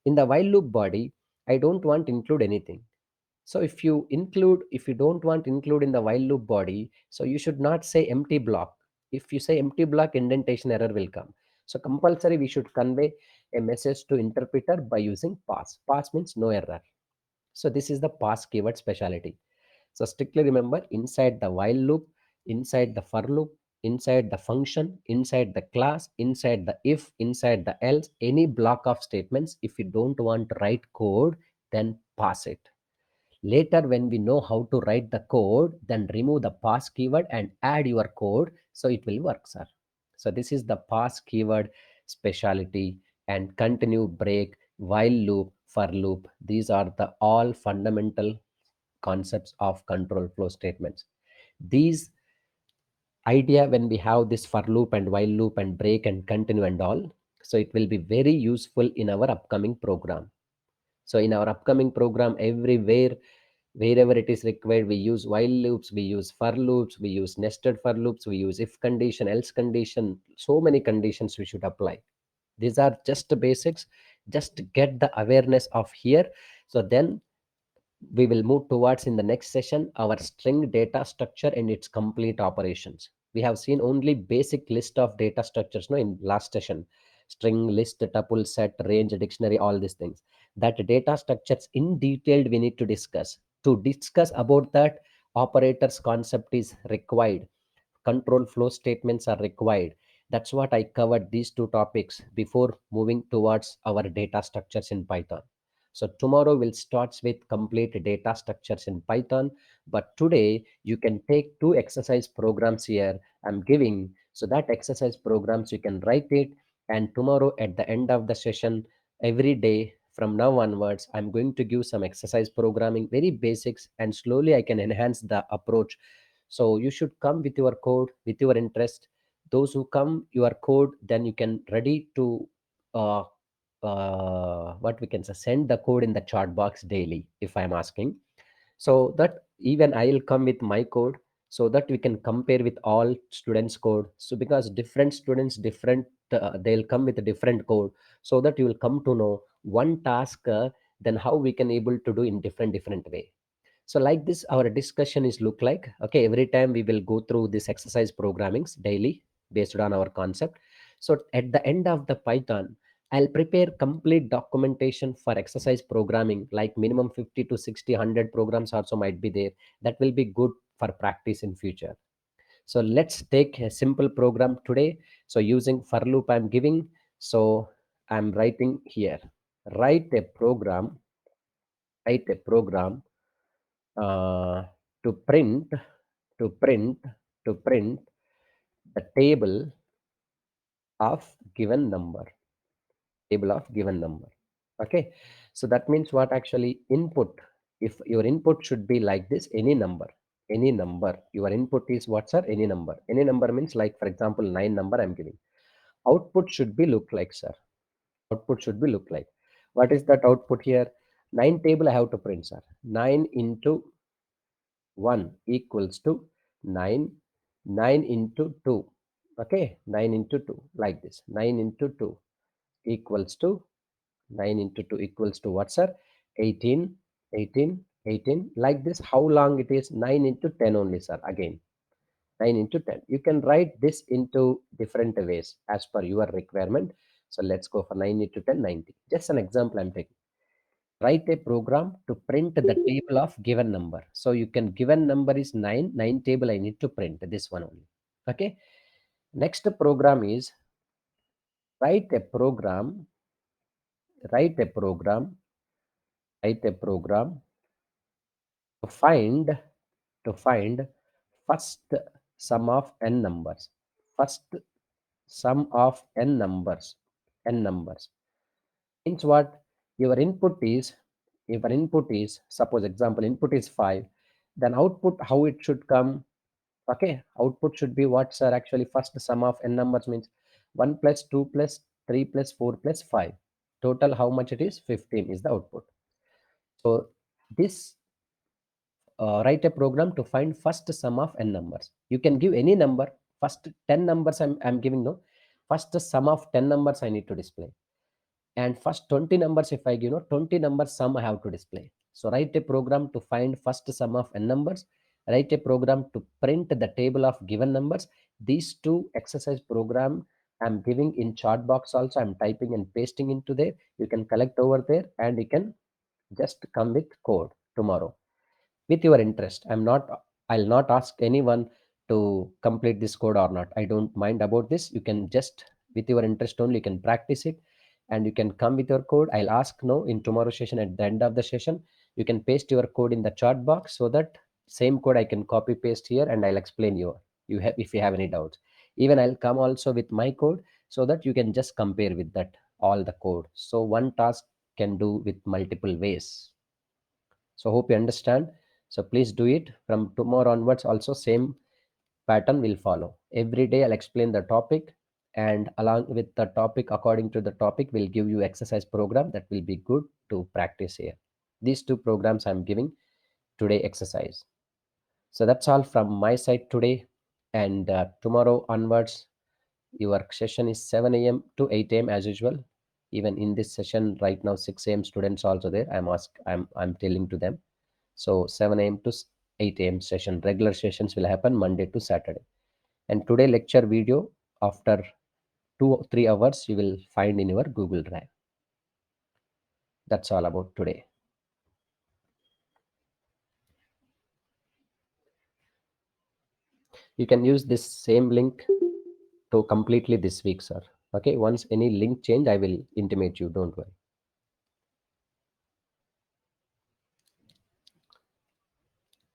In the while loop body, I don't want to include anything. So if you don't want to include in the while loop body, so you should not say empty block. If you say empty block, indentation error will come. So compulsory, we should convey a message to interpreter by using pass. Pass means no error. So this is the pass keyword speciality. So strictly remember, inside the while loop, inside the for loop, inside the function, inside the class, inside the if, inside the else, any block of statements, if you don't want to write code, then pass it. Later, when we know how to write the code, then remove the pass keyword and add your code, so it will work, sir. So this is the pass keyword speciality, and continue, break, while loop, for loop. These are the all fundamental concepts of control flow statements. These idea, when we have this for loop and while loop and break and continue and all, so it will be very useful in our upcoming program. So in our upcoming program, everywhere Wherever it is required, we use while loops, we use for loops, we use nested for loops, we use if condition, else condition. So many conditions we should apply. These are just the basics. Just get the awareness of here. So then we will move towards in the next session our string data structure and its complete operations. We have seen only basic list of data structures no in last session. String, list, tuple, set, range, dictionary, all these things. That data structures in detail we need to discuss. To discuss about that, operators concept is required, control flow statements are required. That's what I covered these two topics before moving towards our data structures in Python. So tomorrow we'll start with complete data structures in Python. But today you can take two exercise programs here I'm giving. So that exercise programs you can write it. And tomorrow at the end of the session, every day from now onwards, I'm going to give some exercise programming, very basics, and slowly I can enhance the approach. So you should come with your code, with your interest. Those who come your code, then you can ready to uh, what we can say, send the code in the chat box daily if I'm asking. So that even I'll come with my code, so that we can compare with all students code. So because different students different, they'll come with a different code, so that you will come to know one task, then how we can able to do in different way. So like this our discussion is look like. Okay, every time we will go through this exercise programmings daily based on our concept. So at the end of the Python, I'll prepare complete documentation for exercise programming, like minimum 50 to 60 100 programs also might be there. That will be good for practice in future. So let's take a simple program today. So using for loop I'm giving. So I'm writing here, write a program, write a program uh, to print to print to print the of given number table of given number. Okay, so that means what actually input, if your input should be like this, any number, any number, your input is what, sir? Any number. Any number means, like for example 9 number I'm giving. Output should be look like, sir. Output should be look like. What is that output here? 9 table I have to print, sir. 9 into 1 equals to 9. 9 into 2. Okay, 9 into 2 like this. 9 into 2 equals to 9 into 2 equals to what, sir? 18, 18, 18 like this. How long it is? 9 into 10 only, sir. Again 9 into 10. You can write this into different ways as per your requirement. So let's go for 9 into 10, 90. Just an example I'm taking. Write a program to print the table of given number. So you can, given number is 9, 9 table I need to print this one only. Okay. Next program is write a program, write a program, write a program to find, to find first sum of n numbers. First sum of n numbers. N numbers means what? Your input is, if an input is, suppose example input is 5, then output how it should come? Okay, output should be what, sir? Actually first sum of n numbers means 1 plus 2 plus 3 plus 4 plus 5, total how much it is? 15 is the output. So this, write a program to find first sum of n numbers. You can give any number. First 10 numbers I'm giving, no. First sum of 10 numbers I need to display. And first 20 numbers, if I give, no, 20 numbers sum I have to display. So write a program to find first sum of n numbers. Write a program to print the table of given numbers. These two exercise program I'm giving in chat box also. I'm typing and pasting into there. You can collect over there and you can just come with code tomorrow with your interest. I'll not ask anyone to complete this code or not. I don't mind about this. You can just with your interest only you can practice it, and you can come with your code. I'll ask no in tomorrow session. At the end of the session you can paste your code in the chat box, so that same code I can copy paste here and I'll explain you have, if you have any doubts. Even I'll come also with my code, so that you can just compare with that all the code. So one task can do with multiple ways. So hope you understand. So please do it from tomorrow onwards. Also same pattern will follow. Every day I'll explain the topic, and along with the topic, according to the topic, we'll give you exercise program that will be good to practice here. These two programs I'm giving today exercise. So that's all from my side today. And tomorrow onwards, your session is 7 a.m. to 8 a.m. as usual. Even in this session right now, 6 a.m. students also there. I'm telling to them. So 7 a.m. to 8 a.m. session. Regular sessions will happen Monday to Saturday. And today lecture video after 2 or 3 hours you will find in your Google Drive. That's all about today. You can use this same link to completely this week, sir. Okay, once any link change, I will intimate you. Don't worry.